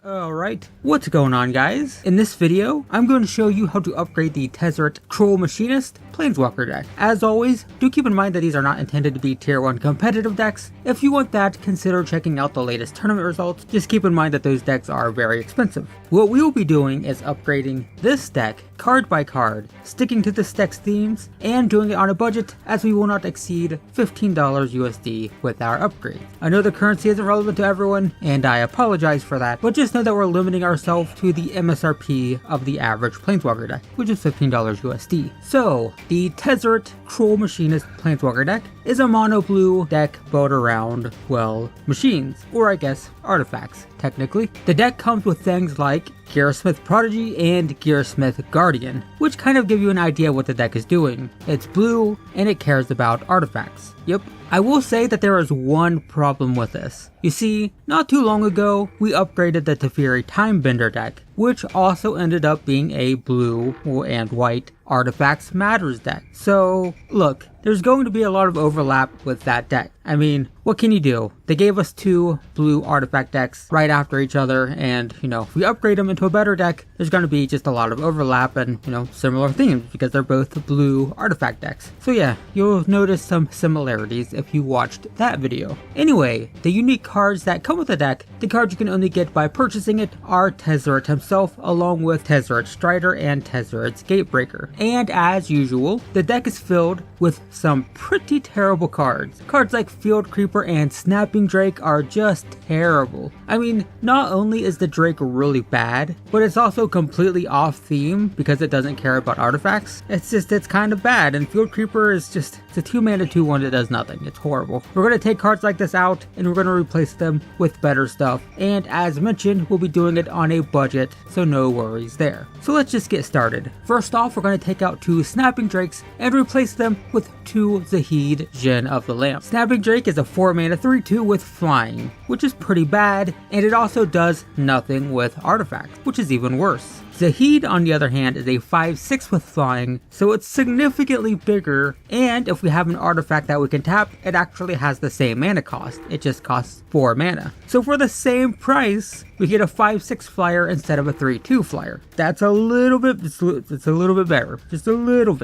Alright, what's going on guys? In this video, I'm going to show you how to upgrade the Tezzeret Machinist Planeswalker Deck. As always, do keep in mind that these are not intended to be tier 1 competitive decks. If you want that, consider checking out the latest tournament results. Just keep in mind that those decks are very expensive. What we will be doing is upgrading this deck card by card, sticking to this deck's themes, and doing it on a budget as we will not exceed $15 USD with our upgrade. I know the currency isn't relevant to everyone, and I apologize for that, but just know that we're limiting ourselves to the MSRP of the average Planeswalker deck, which is $15 USD. So, the Tezzeret Machinist Planeswalker deck is a mono blue deck built around, well, machines, or I guess artifacts, technically. The deck comes with things like Gearsmith Prodigy and Gearsmith Guardian, which kind of give you an idea what the deck is doing. It's blue, and it cares about artifacts. Yep. I will say that there is one problem with this. You see, not too long ago, we upgraded the Teferi Timebender deck, which also ended up being a blue and white Artifacts Matters deck. So, look, there's going to be a lot of overlap with that deck. I mean, what can you do? They gave us two blue artifact decks right after each other, and, if we upgrade them into a better deck, there's going to be just a lot of overlap and, similar themes because they're both blue artifact decks. So yeah, you'll notice some similarities if you watched that video. Anyway, the unique cards that come with the deck, the cards you can only get by purchasing it, are Tezzeret himself, along with Tezzeret Strider and Tezzeret's Gatebreaker. And as usual, the deck is filled with some pretty terrible cards. Cards like Field Creeper and Snapping Drake are just terrible. I mean, not only is the Drake really bad, but it's also completely off theme because it doesn't care about artifacts. It's kind of bad, and Field Creeper is just, it's a 2-mana 2/1 that does nothing. It's horrible. We're going to take cards like this out, and we're going to replace them with better stuff. And as mentioned, we'll be doing it on a budget, so no worries there. So let's just get started. First off, we're going to take out 2 Snapping Drakes and replace them with 2 Zahid Djinn of the Lamp. Snapping Drake is a 4-mana 3/2 with flying, which is pretty bad, and it also does nothing with artifacts, which is even worse. Zahid, on the other hand, is a 5/6 with flying, so it's significantly bigger, and if we have an artifact that we can tap, it actually has the same mana cost. It just costs 4 mana. So for the same price, we get a 5/6 flyer instead of a 3/2 flyer. That's a little bit, it's a little bit better. Just a little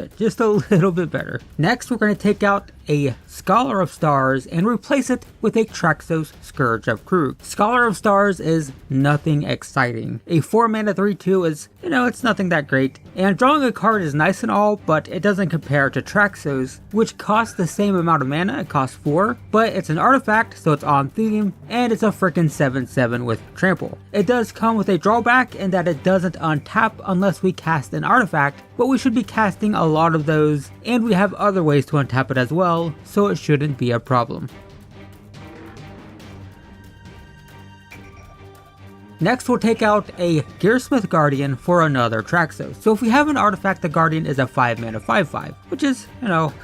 bit better. Next, we're going to take out a Scholar of Stars and replace it with a Traxos Scourge of Krug. Scholar of Stars is nothing exciting. A 4-mana 3/2 is, it's nothing that great. And drawing a card is nice and all, but it doesn't compare to Traxos, which costs the same amount of mana. It costs 4, but it's an artifact, so it's on theme, and it's a frickin' 7/7 with trample. It does come with a drawback in that it doesn't untap unless we cast an artifact, but we should be casting a lot of those, and we have other ways to untap it as well, so it shouldn't be a problem. Next, we'll take out a Gearsmith Guardian for another Traxos. So if we have an artifact, the Guardian is a 5-mana 5/5, which is,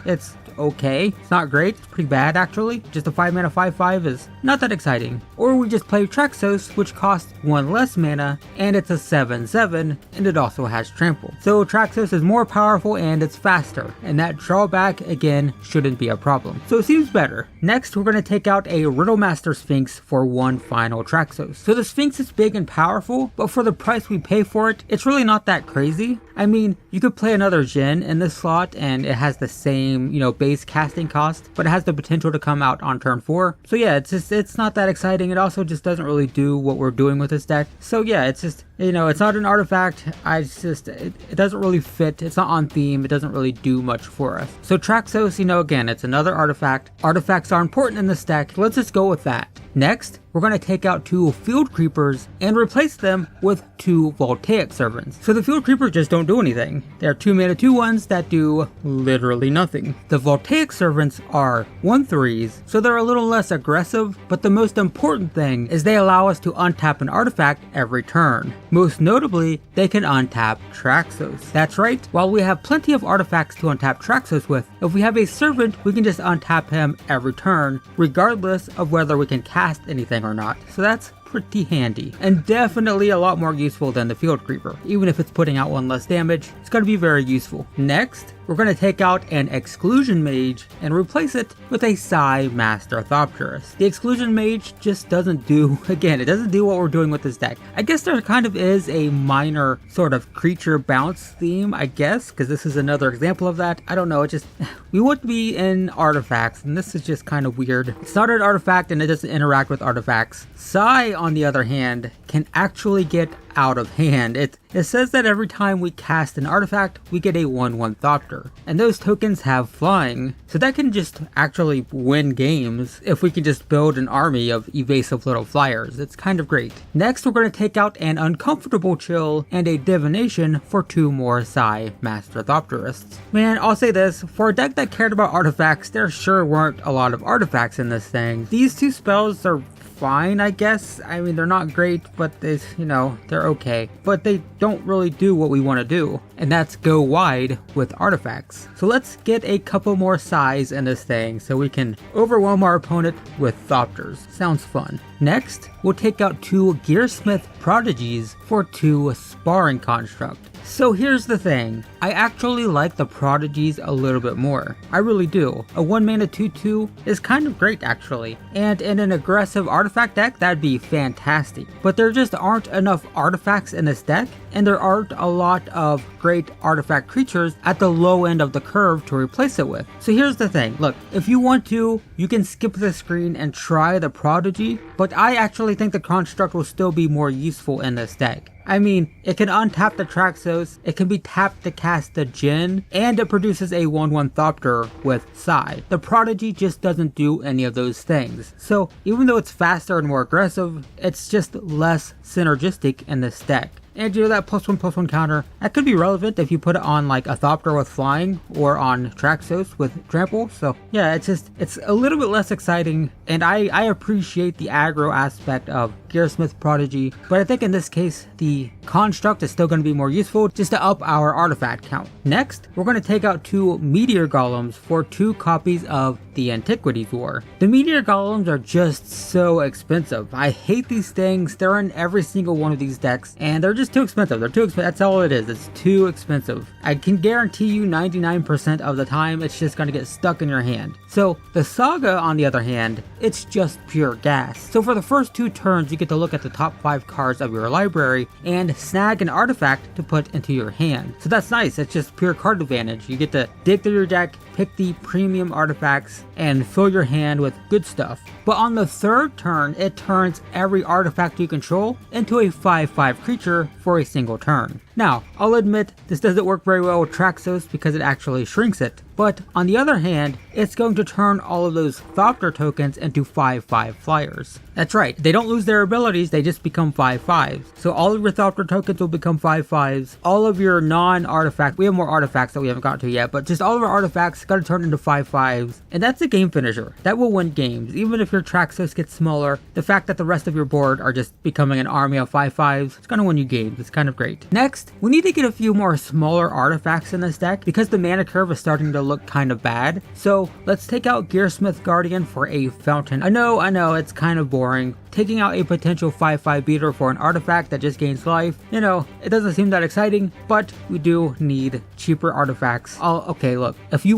it's okay. It's not great. It's pretty bad, actually. Just a 5-mana 5/5 is not that exciting. Or we just play Traxos, which costs 1 less mana, and it's a 7/7, and it also has trample. So Traxos is more powerful and it's faster, and that drawback, again, shouldn't be a problem. So it seems better. Next, we're going to take out a Riddlemaster Sphinx for one final Traxos. So the Sphinx is big and powerful, but for the price we pay for it, it's really not that crazy. I mean, you could play another Djinn in this slot, and it has the same, base casting cost, but it has the potential to come out on turn 4. So yeah, it's not that exciting. It also just doesn't really do what we're doing with this deck. So yeah, it's just, it's not an artifact. It doesn't really fit. It's not on theme. It doesn't really do much for us. So Traxos, again, it's another artifact. Artifacts are important in this deck. Let's just go with that. Next, we're going to take out 2 Field Creepers and replace them with 2 Voltaic Servants. So the Field Creepers just don't do anything. They're 2-mana 2/1s that do literally nothing. The Voltaic Servants are 1/3s, so they're a little less aggressive, but the most important thing is they allow us to untap an artifact every turn. Most notably, they can untap Traxos. That's right, while we have plenty of artifacts to untap Traxos with, if we have a Servant, we can just untap him every turn, regardless of whether we can cast anything or not. So that's pretty handy, and definitely a lot more useful than the Field Creeper. Even if it's putting out 1 less damage, it's going to be very useful. Next, we're going to take out an Exclusion Mage and replace it with a Psi Master Thopterist. The Exclusion Mage just doesn't do, again, it doesn't do what we're doing with this deck. I guess there kind of is a minor sort of creature bounce theme, I guess, because this is another example of that. I don't know, it just, we want to be in artifacts, and this is just kind of weird. It's not an artifact and it doesn't interact with artifacts. Psi, on the other hand, can actually get out of hand. It says that every time we cast an artifact, we get a 1/1 Thopter, and those tokens have flying, so that can just actually win games if we can just build an army of evasive little flyers. It's kind of great. Next, we're going to take out an Uncomfortable Chill and a Divination for 2 more Psi Master Thopterists. Man, I'll say this, for a deck that cared about artifacts, there sure weren't a lot of artifacts in this thing. These 2 spells are fine, I guess. I mean, they're not great, but they, you know, they're okay. But they don't really do what we want to do, and that's go wide with artifacts. So let's get a couple more Psis in this thing so we can overwhelm our opponent with Thopters. Sounds fun. Next, we'll take out 2 Gearsmith Prodigies for 2 Sparring Construct. So here's the thing, I actually like the Prodigies a little bit more. I really do. A 1 mana 2/2 is kind of great actually, and in an aggressive artifact deck that'd be fantastic. But there just aren't enough artifacts in this deck, and there aren't a lot of great artifact creatures at the low end of the curve to replace it with. So here's the thing, look, if you want to, you can skip the screen and try the Prodigy, but I actually think the construct will still be more useful in this deck. I mean, it can untap the Traxos, it can be tapped to cast the Djinn, and it produces a 1/1 Thopter with Psi. The Prodigy just doesn't do any of those things. So even though it's faster and more aggressive, it's just less synergistic in this deck. And you know that +1/+1 counter, that could be relevant if you put it on like a Thopter with flying or on Traxos with trample. So yeah, it's a little bit less exciting, and I appreciate the aggro aspect of Gearsmith Prodigy, but I think in this case the construct is still going to be more useful just to up our artifact count. Next, we're going to take out 2 Meteor Golems for 2 copies of the Antiquities War. The Meteor Golems are just so expensive. I hate these things. They're in every single one of these decks, and they're just too expensive. They're too expensive. That's all it is. It's too expensive. I can guarantee you 99% of the time it's just going to get stuck in your hand. So the Saga, on the other hand, it's just pure gas. So for the first 2 turns, you get to look at the top 5 cards of your library and snag an artifact to put into your hand. So that's nice. It's just pure card advantage. You get to dig through your deck, pick the premium artifacts, and fill your hand with good stuff. But on the 3rd turn, it turns every artifact you control into a 5/5 creature for a single turn. Now, I'll admit this doesn't work very well with Traxos because it actually shrinks it. But on the other hand, it's going to turn all of those Thopter tokens into 5/5 flyers. That's right, they don't lose their abilities, they just become 5/5s. So all of your Thopter tokens will become 5/5s. All of your non-artifacts, we have more artifacts that we haven't gotten to yet, but just all of our artifacts gotta turn into 5/5s. And that's a game finisher. That will win games. Even if your Traxos gets smaller, the fact that the rest of your board are just becoming an army of 5/5s, it's gonna win you games. It's kind of great. Next, we need to get a few more smaller artifacts in this deck because the mana curve is starting to look kind of bad. So let's take out Gearsmith Guardian for a fountain. I know, it's kind of boring. Taking out a potential 5/5 beater for an artifact that just gains life, you know, it doesn't seem that exciting, but we do need cheaper artifacts. Okay, look, if you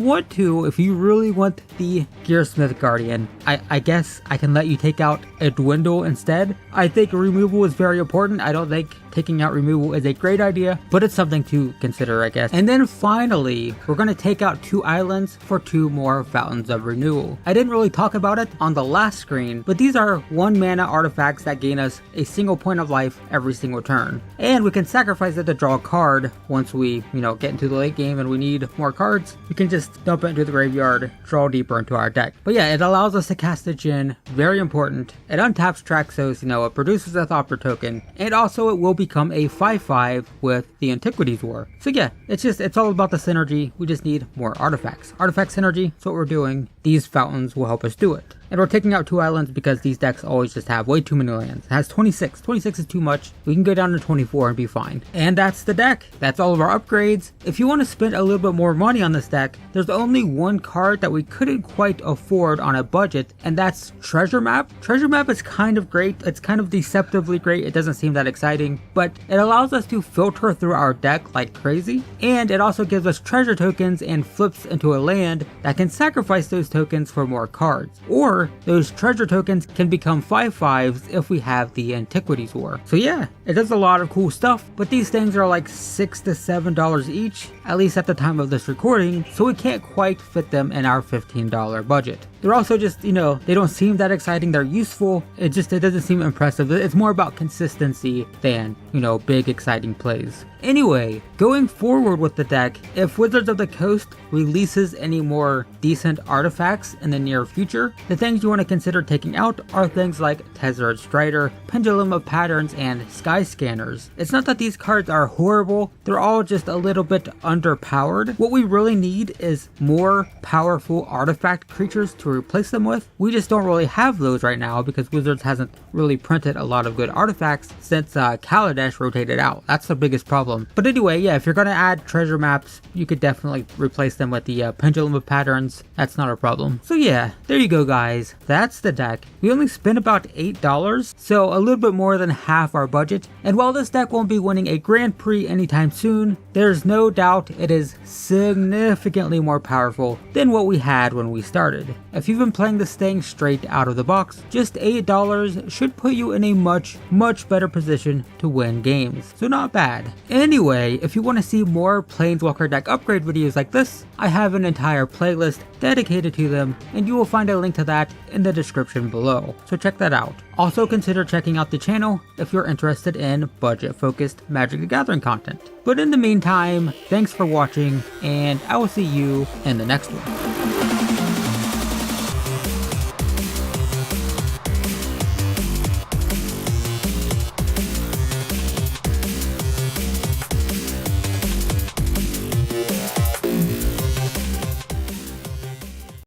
really want the Gearsmith Guardian, I guess I can let you take out a Dwindle instead. I think removal is very important. I don't think taking out removal is a great idea, but it's something to consider, I guess. And then finally, we're going to take out 2 islands for 2 more Fountains of Renewal. I didn't really talk about it on the last screen, but these are 1 mana artifacts that gain us a single point of life every single turn. And we can sacrifice it to draw a card once we, get into the late game and we need more cards. We can just dump it into the graveyard, draw deeper into our deck. But yeah, it allows us to cast a Djinn, very important. It untaps Traxos, it produces a Thopter token, and also it will become a 5/5 with the Antiquities War. So yeah, it's all about the synergy. We just need more artifacts. Artifact synergy, that's what we're doing. These fountains will help us do it. And we're taking out 2 islands because these decks always just have way too many lands. It has 26. 26 is too much. We can go down to 24 and be fine. And that's the deck. That's all of our upgrades. If you want to spend a little bit more money on this deck, there's only one card that we couldn't quite afford on a budget, and that's Treasure Map. Treasure Map is kind of great. It's kind of deceptively great. It doesn't seem that exciting, but it allows us to filter through our deck like crazy, and it also gives us treasure tokens and flips into a land that can sacrifice those tokens for more cards, or those treasure tokens can become 5/5s if we have the Antiquities War. So yeah, it does a lot of cool stuff, but these things are like $6 to $7 each, at least at the time of this recording, so we can't quite fit them in our $15 budget. They're also just, they don't seem that exciting. They're useful. It doesn't seem impressive. It's more about consistency than, big exciting plays. Anyway, going forward with the deck, if Wizards of the Coast releases any more decent artifacts in the near future, the things you want to consider taking out are things like Tezzeret Strider, Pendulum of Patterns, and Sky Scanners. It's not that these cards are horrible, they're all just a little bit underpowered. What we really need is more powerful artifact creatures to replace them with. We just don't really have those right now because Wizards hasn't really printed a lot of good artifacts since Kaladesh rotated out. That's the biggest problem. But anyway, yeah, if you're going to add treasure maps, you could definitely replace them with the Pendulum of Patterns. That's not a problem. So yeah, there you go guys. That's the deck. We only spent about $8, so a little bit more than half our budget. And while this deck won't be winning a Grand Prix anytime soon, there's no doubt it is significantly more powerful than what we had when we started. If you've been playing this thing straight out of the box, just $8 should put you in a much better position to win games. So not bad. Anyway, if you want to see more Planeswalker deck upgrade videos like this, I have an entire playlist dedicated to them, and you will find a link to that in the description below, so check that out. Also consider checking out the channel if you're interested in budget-focused Magic the Gathering content. But in the meantime, thanks for watching, and I will see you in the next one.